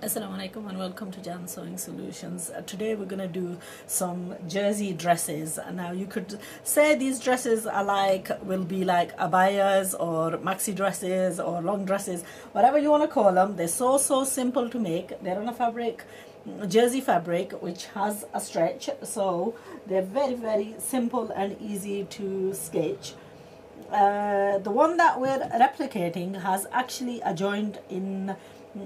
Assalamu alaikum and welcome to Jan Sewing Solutions. Today we're going to do some jersey dresses. Now you could say these dresses are will be like abayas or maxi dresses or long dresses, whatever you want to call them. They're so simple to make. They're on a fabric, jersey fabric, which has a stretch, so they're very simple and easy to stitch. The one that we're replicating has actually a joint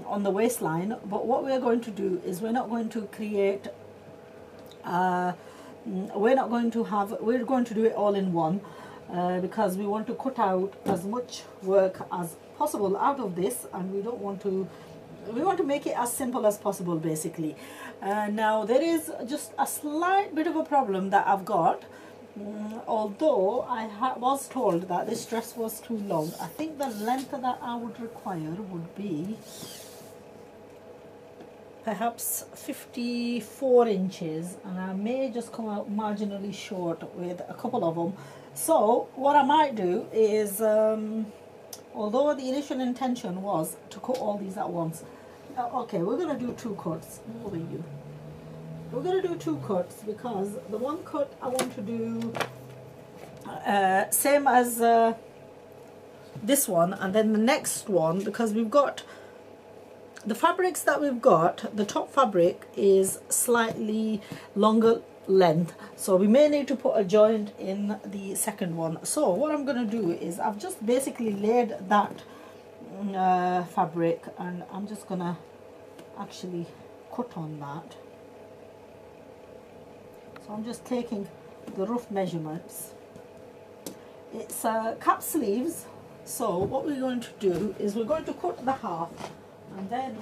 on the waistline, but what we're going to do is we're going to do it all in one, because we want to cut out as much work as possible out of this, and we want to make it as simple as possible, basically. Now there is just a slight bit of a problem that I've got. Although I was told that this dress was too long. I think the length that I would require would be perhaps 54 inches, and I may just come out marginally short with a couple of them. So what I might do is, although the initial intention was to cut all these at once, okay, we're going to do two cuts. Over you. We're going to do two cuts, because the one cut I want to do same as this one, and then the next one, because we've got the fabrics that we've got, the top fabric is slightly longer length, so we may need to put a joint in the second one. So what I'm going to do is I've just basically laid that fabric, and I'm just going to actually cut on that. So I'm just taking the rough measurements. It's cap sleeves, so what we're going to do is we're going to cut the half, and then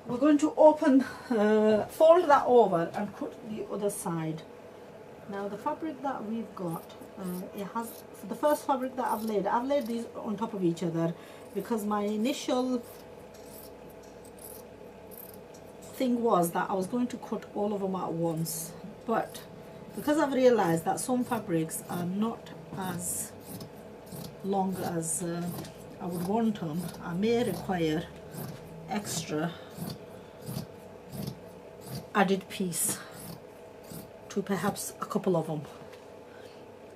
we're going to fold that over and cut the other side. Now the fabric that we've got, it has, for the first fabric that I've laid these on top of each other, because my initial thing was that I was going to cut all of them at once, but because I've realized that some fabrics are not as long as I would want them, I may require extra added piece to perhaps a couple of them.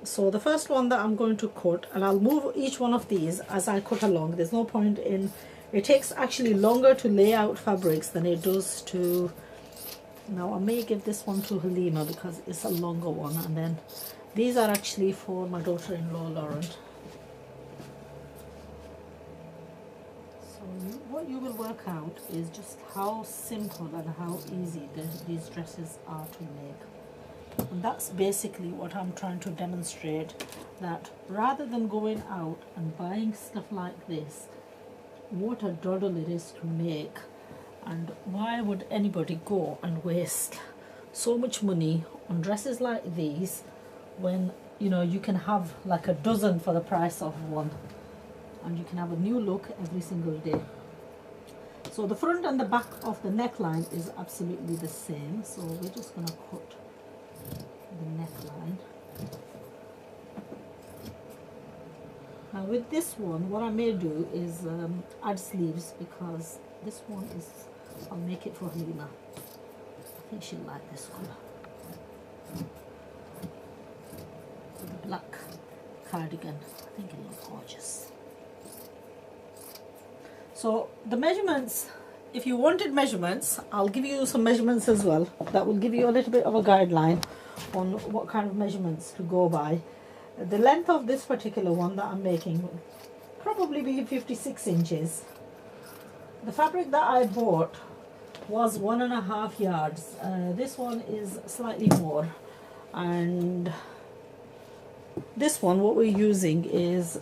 So the first one that I'm going to cut, and I'll move each one of these as I cut along. There's no point in, it takes actually longer to lay out fabrics than it does to, now I may give this one to Halima because it's a longer one, and then these are actually for my daughter-in-law Lauren. So what you will work out is just how simple and how easy these dresses are to make. And that's basically what I'm trying to demonstrate, that rather than going out and buying stuff like this, what a doddle it is to make. And why would anybody go and waste so much money on dresses like these when, you know, you can have like a dozen for the price of one, and you can have a new look every single day. So the front and the back of the neckline is absolutely the same, so we're just going to cut the neckline. Now with this one, what I may do is add sleeves, because this one is, I'll make it for Halima. I think she'll like this one. The black cardigan, I think it looks gorgeous. So the measurements, if you wanted measurements, I'll give you some measurements as well. That will give you a little bit of a guideline on what kind of measurements to go by. The length of this particular one that I'm making will probably be 56 inches. The fabric that I bought was 1.5 yards. This one is slightly more, and this one, what we're using is,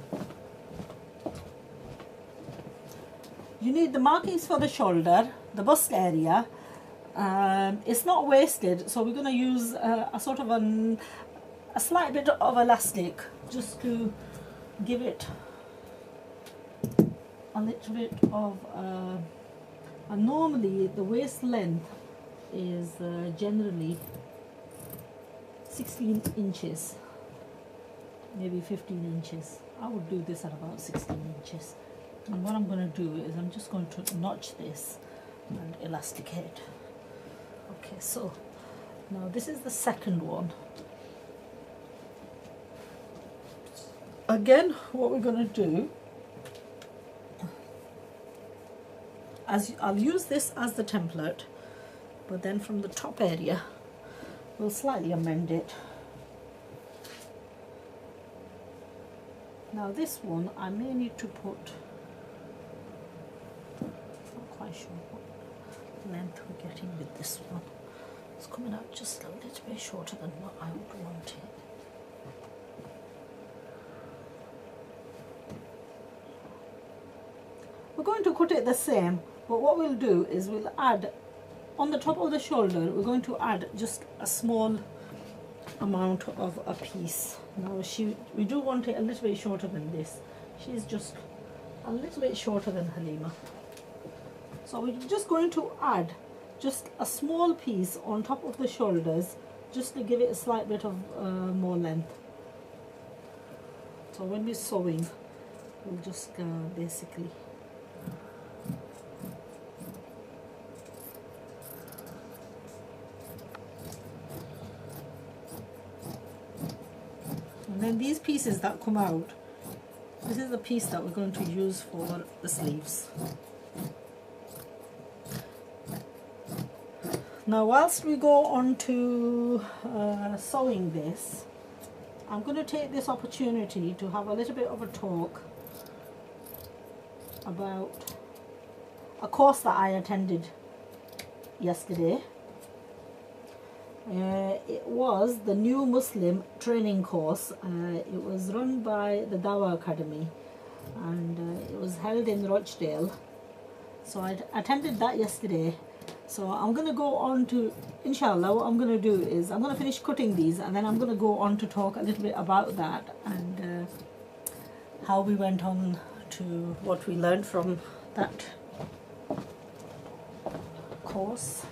you need the markings for the shoulder, the bust area. It's not waisted, so we're going to use a sort of a slight bit of elastic just to give it a little bit of and normally the waist length is generally 16 inches, maybe 15 inches. I would do this at about 16 inches. And what I'm going to do is I'm just going to notch this and elasticate. Okay, so now this is the second one. Again, what we're going to do, I'll use this as the template, but then from the top area we'll slightly amend it. Now this one I may need to put, not quite sure what length we're getting with this one. It's coming out just a little bit shorter than what I would want it. We're going to cut it the same, but what we'll do is we'll add on the top of the shoulder, we're going to add just a small amount of a piece. Now we do want it a little bit shorter than this. She's just a little bit shorter than Halima. So we're just going to add just a small piece on top of the shoulders, just to give it a slight bit of more length. So when we're sewing, we'll just basically and then these pieces that come out, this is the piece that we're going to use for the sleeves. Now whilst we go on to sewing this, I'm going to take this opportunity to have a little bit of a talk about a course that I attended yesterday. It was the New Muslim Training Course. It was run by the Dawah Academy, and it was held in Rochdale. So I attended that yesterday. So I'm going to go on to, inshallah, what I'm going to do is I'm going to finish cutting these, and then I'm going to go on to talk a little bit about that and how we went on to what we learned from that course.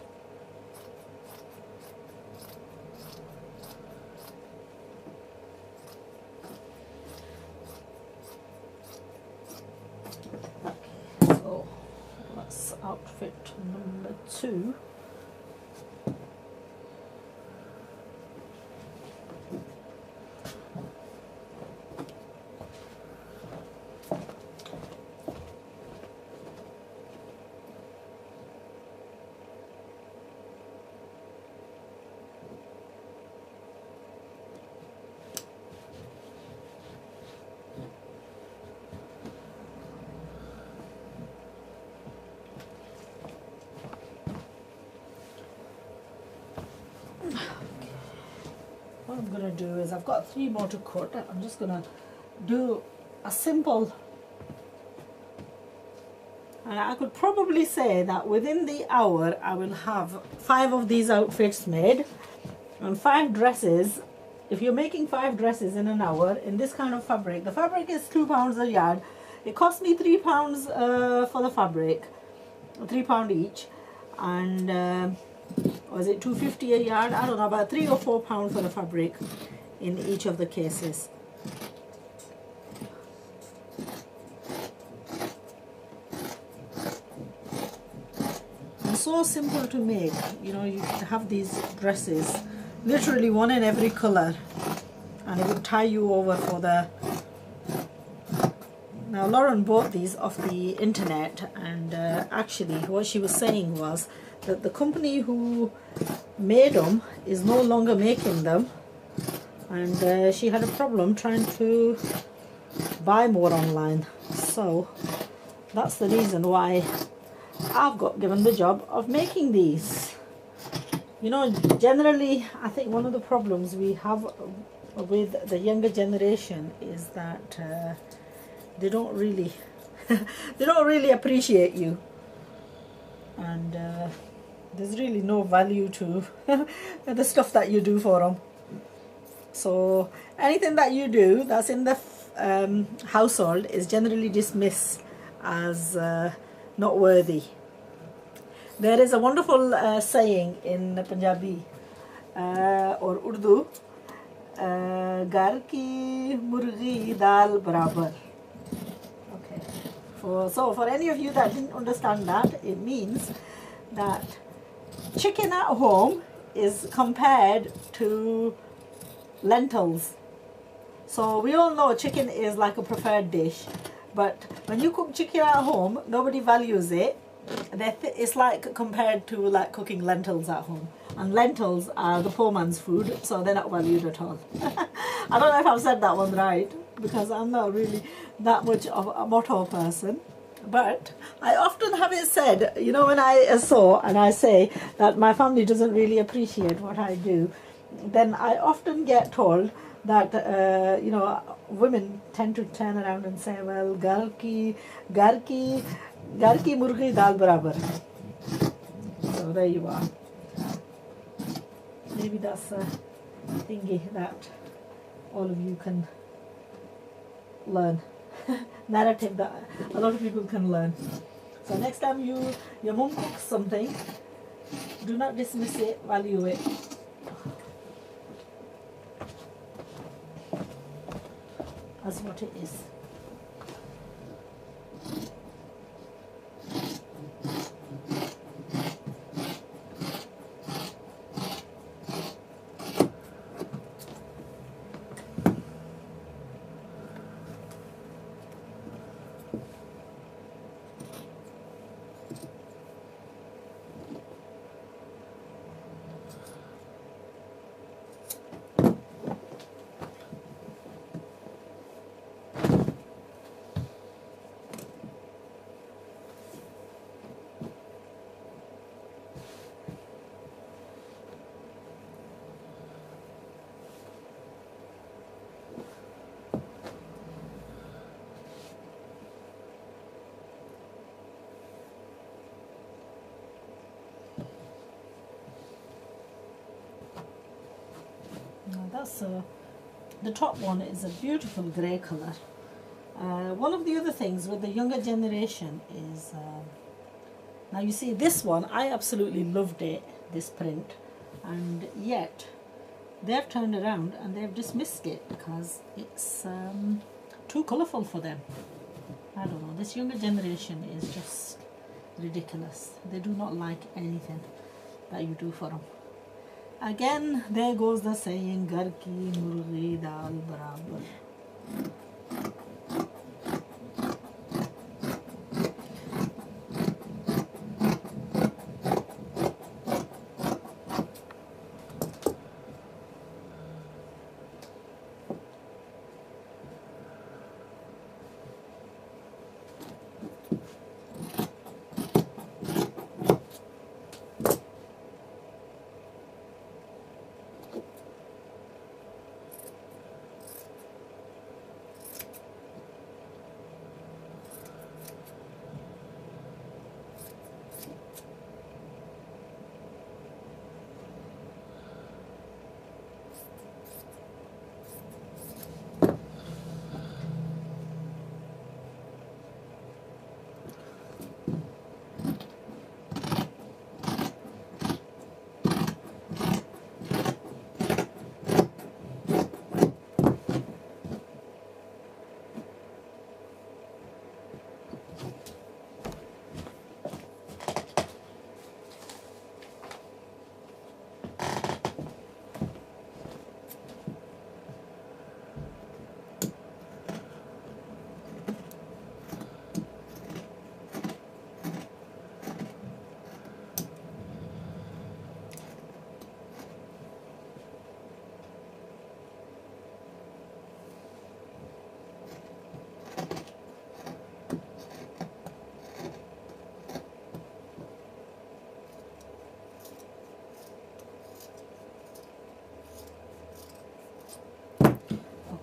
Okay, so that's outfit number 2. What I'm going to do is, I've got 3 more to cut. I'm just going to do a simple, and I could probably say that within the hour I will have 5 of these outfits made and 5 dresses. If you're making 5 dresses in an hour in this kind of fabric, the fabric is £2 a yard. It cost me £3 for the fabric, £3 each, and was it £2.50 a yard? I don't know, about £3 or £4 for the fabric in each of the cases. And so simple to make. You know, you have these dresses, literally one in every color, and it would tie you over for the. Now Lauren bought these off the internet, and actually what she was saying was that the company who made them is no longer making them, and she had a problem trying to buy more online. So that's the reason why I've got given the job of making these. You know, generally I think one of the problems we have with the younger generation is that they don't really they don't really appreciate you, and there's really no value to the stuff that you do for them. So anything that you do that's in the household is generally dismissed as not worthy. There is a wonderful saying in Punjabi or Urdu, "Gar ki murgi dal barabar." Okay. So for any of you that didn't understand that, it means that chicken at home is compared to lentils. So we all know chicken is like a preferred dish, but when you cook chicken at home, nobody values it. It's like compared to like cooking lentils at home, and lentils are the poor man's food, so they're not valued at all. I don't know if I've said that one right, because I'm not really that much of a motto person. But I often have it said, you know, when I saw and I say that my family doesn't really appreciate what I do, then I often get told that, you know, women tend to turn around and say, well, garki murgi dal barabar. So there you are. Maybe that's a thingy that all of you can learn. Narrative that a lot of people can learn. So next time your mum cooks something, do not dismiss it, value it. As what it is. Now that's the top one is a beautiful grey colour. One of the other things with the younger generation is, now you see this one, I absolutely loved it, this print, and yet they've turned around and they've dismissed it because it's too colourful for them. I don't know, this younger generation is just ridiculous. They do not like anything that you do for them. Again, there goes the saying, Ghar ki murgi dal barabar.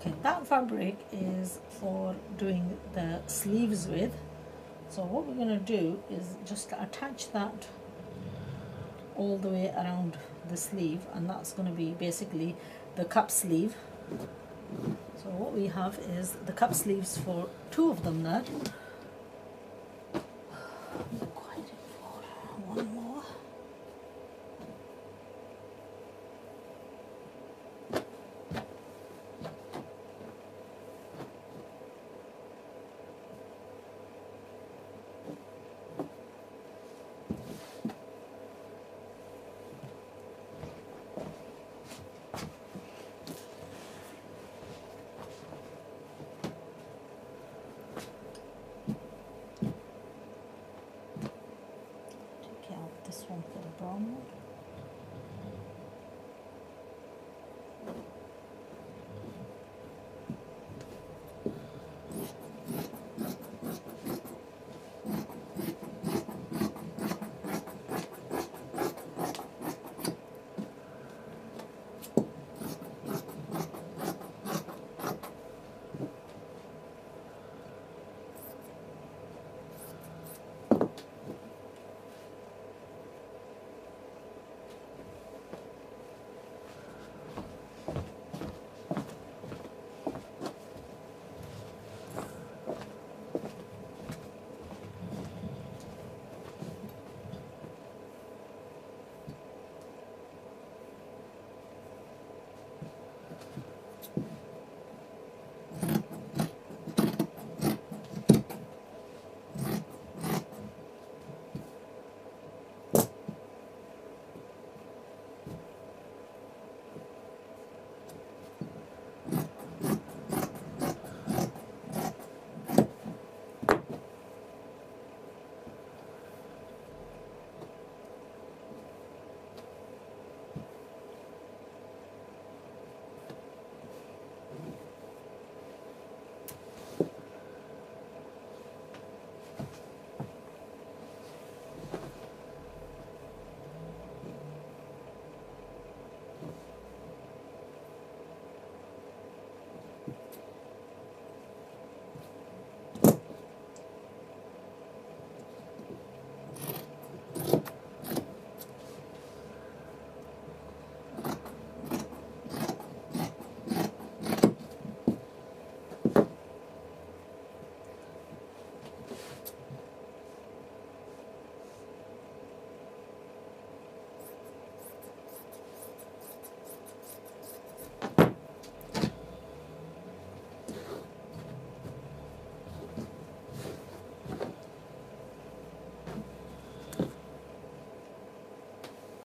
Okay, that fabric is for doing the sleeves with. So what we're going to do is just attach that all the way around the sleeve, and that's going to be basically the cup sleeve. So what we have is the cup sleeves for two of them there. Quite for one more. try for the brown one.